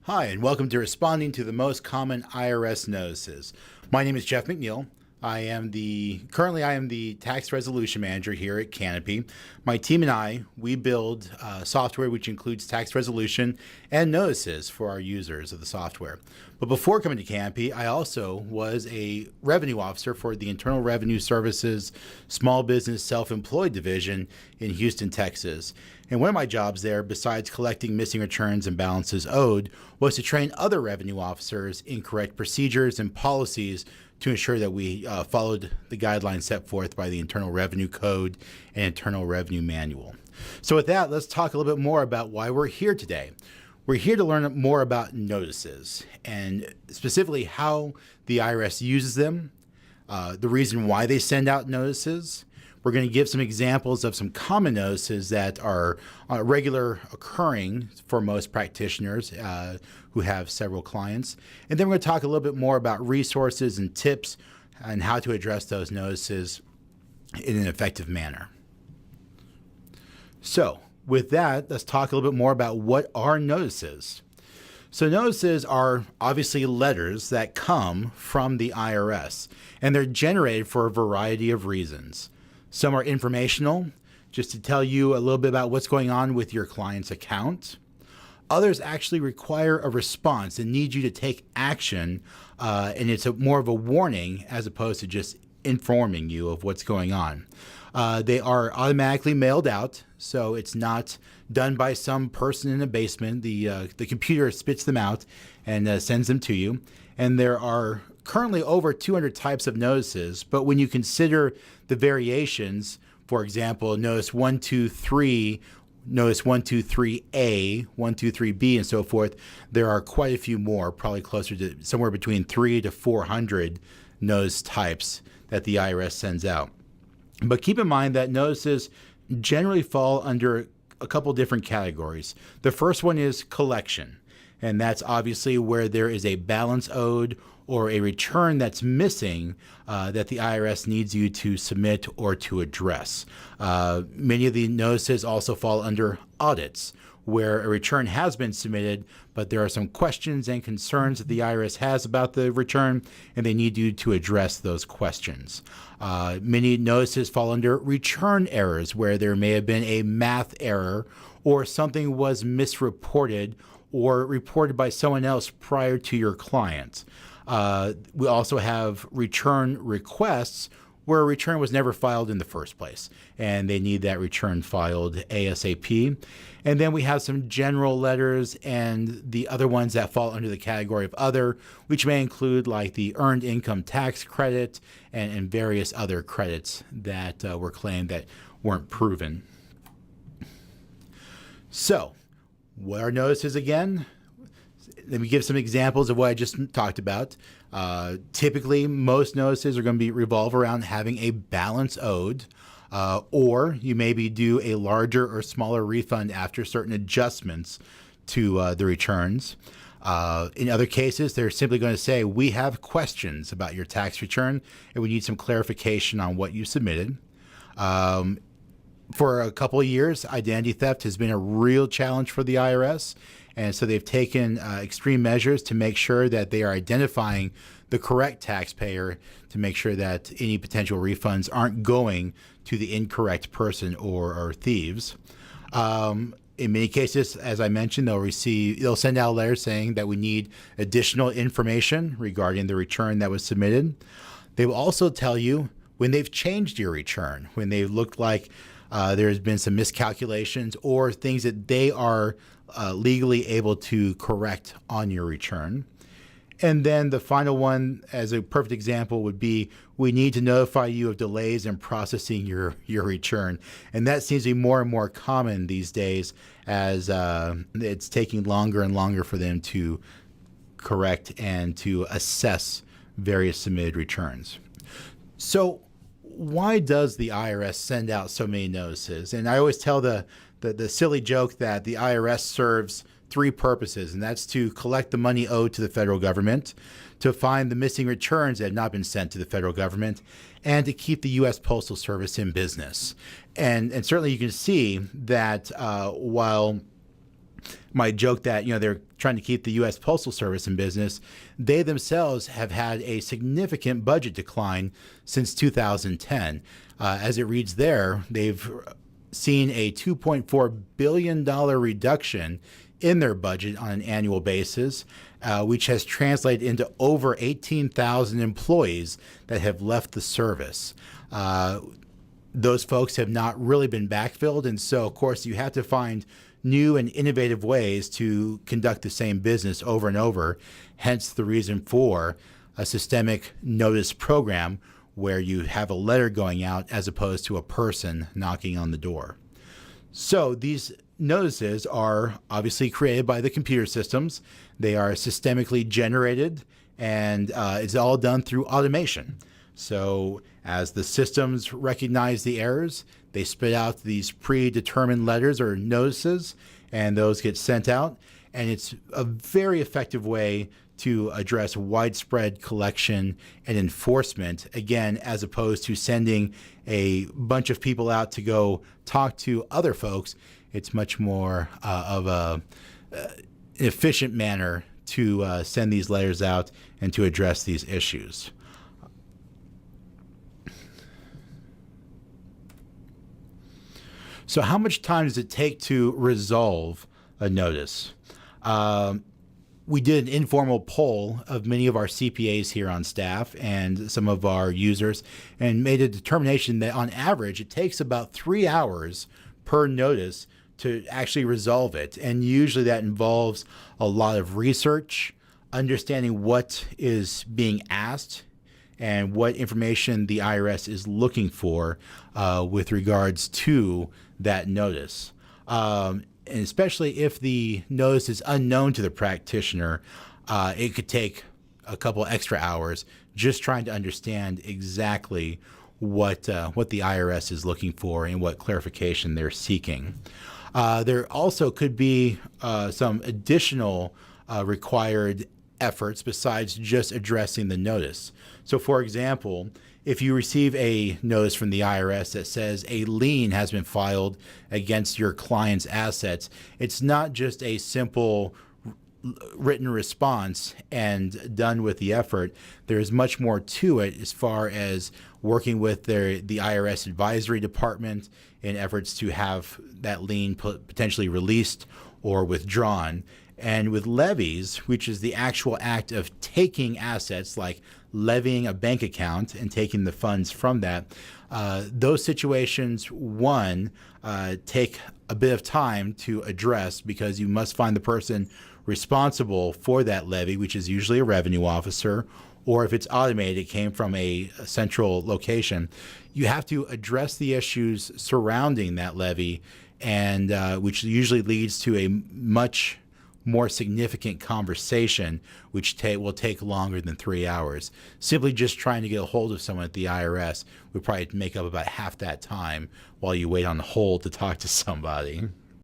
Hi, and welcome to responding to the most common IRS notices. My name is Jeff McNeal. Currently I am the tax resolution manager here at Canopy. My team and we build software which includes tax resolution and notices for our users of the software. But before coming to Canopy, I also was a revenue officer for the Internal Revenue Service's Small Business Self-Employed Division in Houston, Texas. And one of my jobs there, besides collecting missing returns and balances owed, was to train other revenue officers in correct procedures and policies to ensure that we followed the guidelines set forth by the Internal Revenue Code and Internal Revenue Manual. So with that, let's talk a little bit more about why we're here today. We're here to learn more about notices and specifically how the IRS uses them, the reason why they send out notices. We're going to give some examples of some common notices that are regular occurring for most practitioners who have several clients. And then we're going to talk a little bit more about resources and tips and how to address those notices in an effective manner. So with that, let's talk a little bit more about what are notices. So notices are obviously letters that come from the IRS, and they're generated for a variety of reasons. Some are informational, just to tell you a little bit about what's going on with your client's account. Others actually require a response and need you to take action, and it's more of a warning as opposed to just informing you of what's going on. They are automatically mailed out, so it's not done by some person in a basement. The computer spits them out and sends them to you. And there are currently over 200 types of notices, but when you consider the variations, for example, notice 123, notice 123A, 123B, and so forth, there are quite a few more, probably closer to somewhere between 300 to 400 notice types that the IRS sends out. But keep in mind that notices generally fall under a couple different categories. The first one is collection, and that's obviously where there is a balance owed or a return that's missing that the IRS needs you to submit or to address. Many of the notices also fall under audits, where a return has been submitted, but there are some questions and concerns that the IRS has about the return, and they need you to address those questions. Many notices fall under return errors, where there may have been a math error or something was misreported or reported by someone else prior to your client. We also have return requests where a return was never filed in the first place, and they need that return filed ASAP. And then we have some general letters and the other ones that fall under the category of other, which may include like the earned income tax credit and various other credits that were claimed that weren't proven. So, what are notices again? Let me give some examples of what I just talked about. Typically, most notices are going to revolve around having a balance owed, or you maybe do a larger or smaller refund after certain adjustments to the returns. In other cases, they're simply going to say, we have questions about your tax return, and we need some clarification on what you submitted. For a couple of years, identity theft has been a real challenge for the IRS. And so they've taken extreme measures to make sure that they are identifying the correct taxpayer to make sure that any potential refunds aren't going to the incorrect person or thieves. In many cases, as I mentioned, they'll send out letters saying that we need additional information regarding the return that was submitted. They will also tell you when they've changed your return, when they've looked like there's been some miscalculations or things that they are legally able to correct on your return. And then the final one, as a perfect example, would be we need to notify you of delays in processing your return. And that seems to be more and more common these days as it's taking longer and longer for them to correct and to assess various submitted returns. So why does the IRS send out so many notices? And I always tell the silly joke that the IRS serves three purposes, and that's to collect the money owed to the federal government, to find the missing returns that have not been sent to the federal government, and to keep the U.S. Postal Service in business. And certainly you can see that while might joke that, they're trying to keep the U.S. Postal Service in business. They themselves have had a significant budget decline since 2010. As it reads there, they've seen a $2.4 billion reduction in their budget on an annual basis, which has translated into over 18,000 employees that have left the service. Those folks have not really been backfilled, and so, of course, you have to find new and innovative ways to conduct the same business over and over, hence the reason for a systemic notice program where you have a letter going out as opposed to a person knocking on the door. So these notices are obviously created by the computer systems. They are systemically generated, and it's all done through automation. So as the systems recognize the errors, they spit out these predetermined letters or notices, and those get sent out. And it's a very effective way to address widespread collection and enforcement, again, as opposed to sending a bunch of people out to go talk to other folks. It's much more of an efficient manner to send these letters out and to address these issues. So how much time does it take to resolve a notice? We did an informal poll of many of our CPAs here on staff and some of our users, and made a determination that on average it takes about 3 hours per notice to actually resolve it. And usually that involves a lot of research, understanding what is being asked and what information the IRS is looking for with regards to that notice. And especially if the notice is unknown to the practitioner, it could take a couple extra hours just trying to understand exactly what the IRS is looking for and what clarification they're seeking. There also could be some additional required efforts besides just addressing the notice. So, for example, if you receive a notice from the IRS that says a lien has been filed against your client's assets, it's not just a simple written response and done with the effort. There's much more to it as far as working with the IRS advisory department in efforts to have that lien potentially released or withdrawn. And with levies, which is the actual act of taking assets like levying a bank account and taking the funds from that, those situations, take a bit of time to address because you must find the person responsible for that levy, which is usually a revenue officer, or if it's automated, it came from a central location. You have to address the issues surrounding that levy, and which usually leads to a much more significant conversation, which will take longer than 3 hours. Simply just trying to get a hold of someone at the IRS would probably make up about half that time while you wait on hold to talk to somebody.